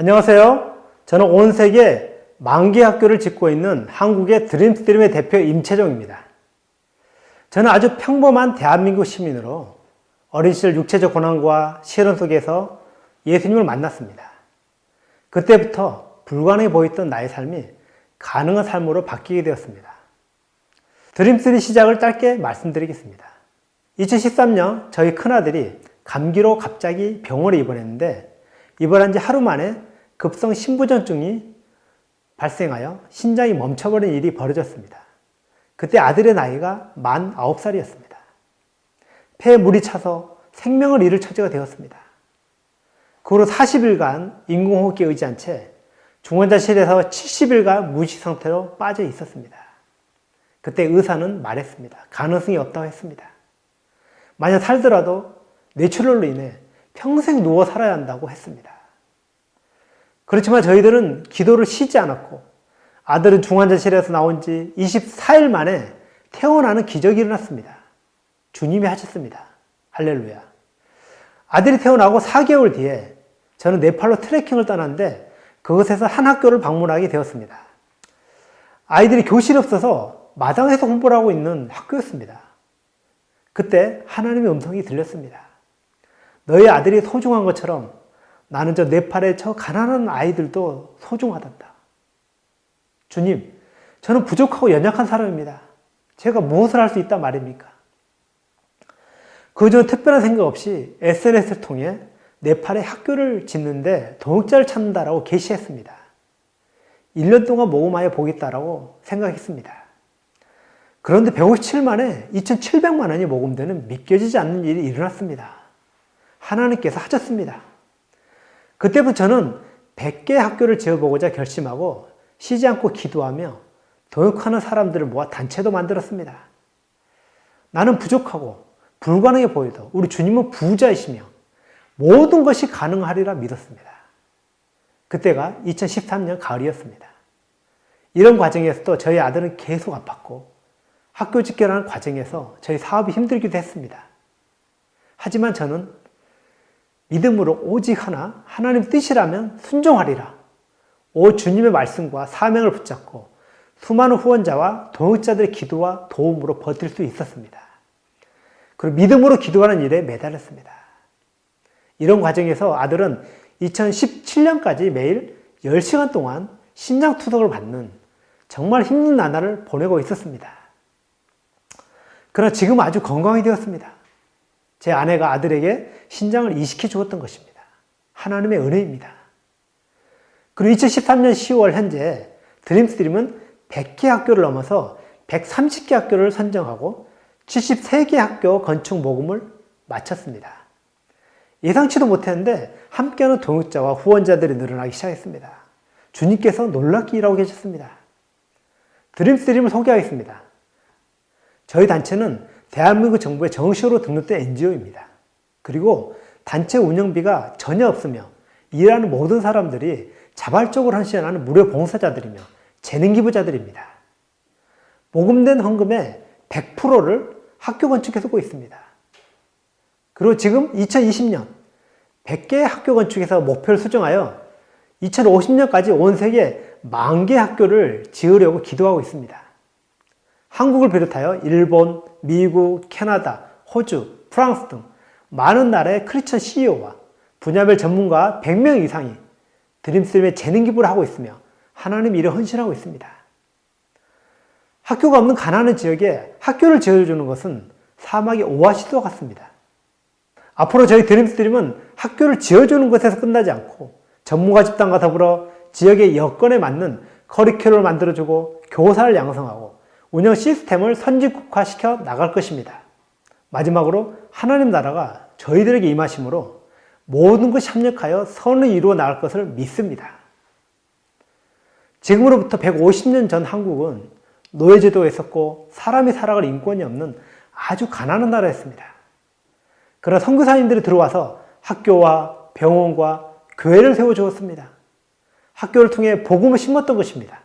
안녕하세요. 저는 온 세계 10,000개 학교를 짓고 있는 한국의 드림스트림의 대표 임채종입니다. 저는 아주 평범한 대한민국 시민으로 어린 시절 육체적 고난과 시련 속에서 예수님을 만났습니다. 그때부터 불가능해 보였던 나의 삶이 가능한 삶으로 바뀌게 되었습니다. 드림스트림 시작을 짧게 말씀드리겠습니다. 2013년 저희 큰아들이 감기로 갑자기 병원에 입원했는데 입원한 지 하루 만에 급성 심부전증이 발생하여 심장이 멈춰버린 일이 벌어졌습니다. 그때 아들의 나이가 만 9살이었습니다. 폐에 물이 차서 생명을 잃을 처지가 되었습니다. 그 후로 40일간 인공호흡기에 의지한 채 중환자실에서 70일간 무의식 상태로 빠져 있었습니다. 그때 의사는 말했습니다. 가능성이 없다고 했습니다. 만약 살더라도 뇌출혈로 인해 평생 누워 살아야 한다고 했습니다. 그렇지만 저희들은 기도를 쉬지 않았고 아들은 중환자실에서 나온 지 24일 만에 태어나는 기적이 일어났습니다. 주님이 하셨습니다. 할렐루야. 아들이 태어나고 4개월 뒤에 저는 네팔로 트레킹을 떠났는데 그곳에서 한 학교를 방문하게 되었습니다. 아이들이 교실이 없어서 마당에서 공부를 하고 있는 학교였습니다. 그때 하나님의 음성이 들렸습니다. 너희 아들이 소중한 것처럼 나는 저 네팔의 저 가난한 아이들도 소중하단다. 주님, 저는 부족하고 연약한 사람입니다. 제가 무엇을 할 수 있단 말입니까? 그 전 특별한 생각 없이 SNS를 통해 네팔에 학교를 짓는데 동역자를 찾는다라고 게시했습니다. 1년 동안 모금하여 보겠다라고 생각했습니다. 그런데 157 만에 2,700만 원이 모금되는 믿겨지지 않는 일이 일어났습니다. 하나님께서 하셨습니다. 그때부터 저는 100개의 학교를 지어보고자 결심하고 쉬지 않고 기도하며 동역하는 사람들을 모아 단체도 만들었습니다. 나는 부족하고 불가능해 보여도 우리 주님은 부자이시며 모든 것이 가능하리라 믿었습니다. 그때가 2013년 가을이었습니다. 이런 과정에서도 저희 아들은 계속 아팠고 학교 집결하는 과정에서 저희 사업이 힘들기도 했습니다. 하지만 저는 믿음으로 오직 하나 하나님 뜻이라면 순종하리라. 오 주님의 말씀과 사명을 붙잡고 수많은 후원자와 동역자들의 기도와 도움으로 버틸 수 있었습니다. 그리고 믿음으로 기도하는 일에 매달렸습니다. 이런 과정에서 아들은 2017년까지 매일 10시간 동안 신장투석을 받는 정말 힘든 나날을 보내고 있었습니다. 그러나 지금 아주 건강이 되었습니다. 제 아내가 아들에게 신장을 이식해 주었던 것입니다. 하나님의 은혜입니다. 그리고 2013년 10월 현재 드림스트림은 100개 학교를 넘어서 130개 학교를 선정하고 73개 학교 건축 모금을 마쳤습니다. 예상치도 못했는데 함께하는 동역자와 후원자들이 늘어나기 시작했습니다. 주님께서 놀랍게 일하고 계셨습니다. 드림스트림을 소개하겠습니다. 저희 단체는 대한민국 정부의 정식으로 등록된 NGO입니다. 그리고 단체 운영비가 전혀 없으며 일하는 모든 사람들이 자발적으로 헌신하는 무료 봉사자들이며 재능기부자들입니다. 모금된 헌금의 100%를 학교 건축에 쓰고 있습니다. 그리고 지금 2020년 100개의 학교 건축에서 목표를 수정하여 2050년까지 온 세계 10,000개 학교를 지으려고 기도하고 있습니다. 한국을 비롯하여 일본, 미국, 캐나다, 호주, 프랑스 등 많은 나라의 크리스천 CEO와 분야별 전문가 100명 이상이 드림스트림의 재능기부를 하고 있으며 하나님 일에 헌신하고 있습니다. 학교가 없는 가난한 지역에 학교를 지어주는 것은 사막의 오아시스와 같습니다. 앞으로 저희 드림스트림은 학교를 지어주는 것에서 끝나지 않고 전문가 집단과 더불어 지역의 여건에 맞는 커리큘럼을 만들어주고 교사를 양성하고 운영 시스템을 선진국화시켜 나갈 것입니다. 마지막으로 하나님 나라가 저희들에게 임하심으로 모든 것이 협력하여 선을 이루어 나갈 것을 믿습니다. 지금으로부터 150년 전 한국은 노예제도에 있었고 사람이 살아갈 인권이 없는 아주 가난한 나라였습니다. 그러나 선교사님들이 들어와서 학교와 병원과 교회를 세워주었습니다. 학교를 통해 복음을 심었던 것입니다.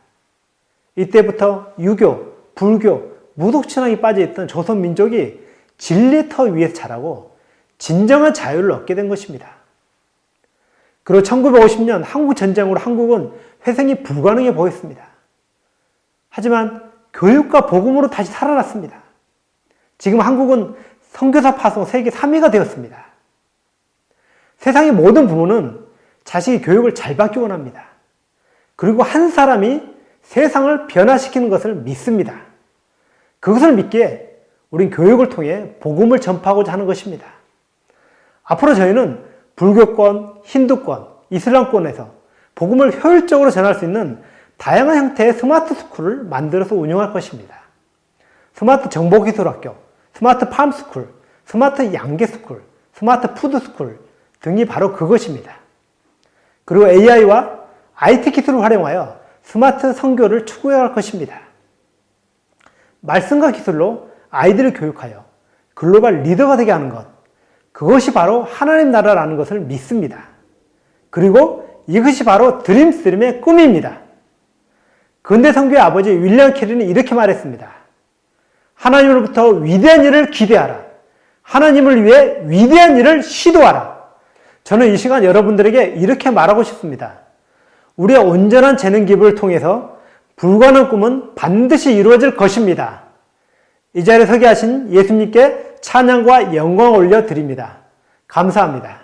이때부터 유교, 불교, 무독신앙이 빠져있던 조선민족이 진리의 터 위에서 자라고 진정한 자유를 얻게 된 것입니다. 그리고 1950년 한국 전쟁으로 한국은 회생이 불가능해 보였습니다. 하지만 교육과 복음으로 다시 살아났습니다. 지금 한국은 선교사 파송 세계 3위가 되었습니다. 세상의 모든 부모는 자식의 교육을 잘 받기 원합니다. 그리고 한 사람이 세상을 변화시키는 것을 믿습니다. 그것을 믿기에 우린 교육을 통해 복음을 전파하고자 하는 것입니다. 앞으로 저희는 불교권, 힌두권, 이슬람권에서 복음을 효율적으로 전할 수 있는 다양한 형태의 스마트 스쿨을 만들어서 운영할 것입니다. 스마트 정보기술학교, 스마트 팜스쿨, 스마트 양계스쿨, 스마트 푸드스쿨 등이 바로 그것입니다. 그리고 AI와 IT 기술을 활용하여 스마트 선교를 추구해야 할 것입니다. 말씀과 기술로 아이들을 교육하여 글로벌 리더가 되게 하는 것, 그것이 바로 하나님 나라라는 것을 믿습니다. 그리고 이것이 바로 드림스트림의 꿈입니다. 근대 선교의 아버지 윌리엄 캐리는 이렇게 말했습니다. 하나님으로부터 위대한 일을 기대하라. 하나님을 위해 위대한 일을 시도하라. 저는 이 시간 여러분들에게 이렇게 말하고 싶습니다. 우리의 온전한 재능 기부를 통해서 불가능한 꿈은 반드시 이루어질 것입니다. 이 자리에 서게 하신 예수님께 찬양과 영광을 올려드립니다. 감사합니다.